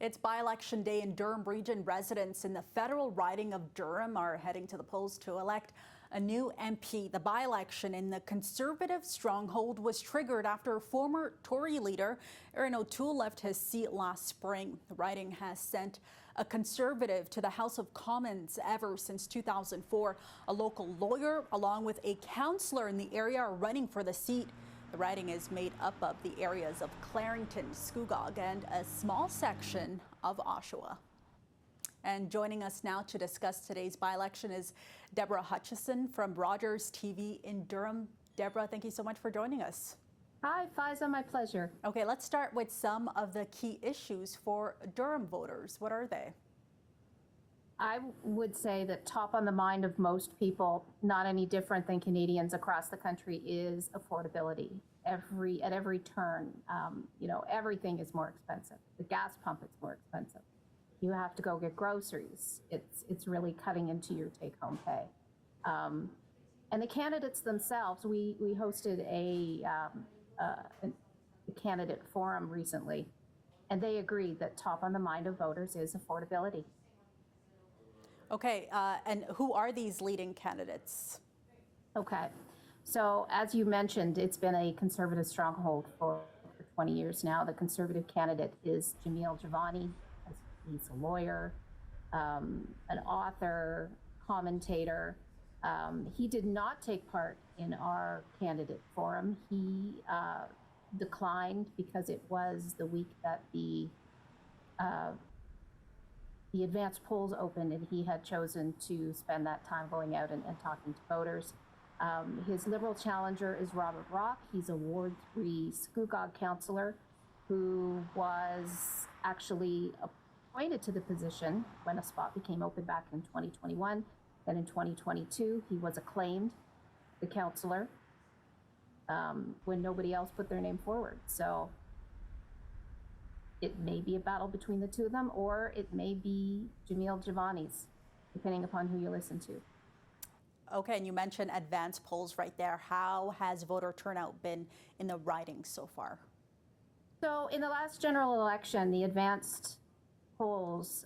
It's by-election day in Durham region. Residents in the federal riding of Durham are heading to the polls to elect a new MP. The by-election in the Conservative stronghold was triggered after former Tory leader Erin O'Toole left his seat last spring. The riding has sent a Conservative to the House of Commons ever since 2004. A local lawyer along with a councillor in the area are running for the seat. The riding is made up of the areas of Clarington, Scugog, and a small section of Oshawa. And joining us now to discuss today's by-election is Debra Hutchison from Rogers TV in Durham. Debra, thank you so much for joining us. Hi, Faiza, my pleasure. Okay, let's start with some of the key issues for Durham voters. What are they? I would say that top on the mind of most people, not any different than Canadians across the country, is affordability. At every turn, everything is more expensive. The gas pump is more expensive. You have to go get groceries. It's really cutting into your take-home pay. And the candidates themselves, we hosted a candidate forum recently, and they agreed that top on the mind of voters is affordability. Okay, and who are these leading candidates? Okay, so as you mentioned, it's been a Conservative stronghold for 20 years now. The Conservative candidate is Jamil Javani. He's a lawyer, an author, commentator. He did not take part in our candidate forum. He declined because it was the week that the advanced polls opened, and he had chosen to spend that time going out and talking to voters. His Liberal challenger is Robert Rock. He's a Ward 3 Scugog councillor who was actually appointed to the position when a spot became open back in 2021. Then in 2022, he was acclaimed the councillor when nobody else put their name forward. So it may be a battle between the two of them, or it may be Jamil Javani's, depending upon who you listen to. Okay, and you mentioned advanced polls right there. How has voter turnout been in the riding so far? So in the last general election, the advanced polls,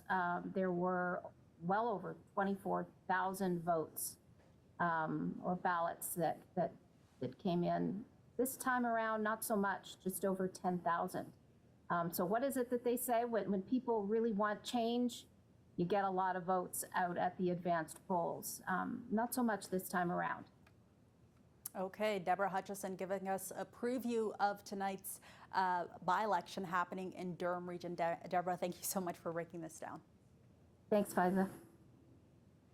there were well over 24,000 votes or ballots that came in. This time around, not so much, just over 10,000. So what is it that they say? When people really want change, you get a lot of votes out at the advanced polls. Not so much this time around. Okay, Debra Hutchison giving us a preview of tonight's by-election happening in Durham region. Debra, thank you so much for breaking this down. Thanks, Faiza.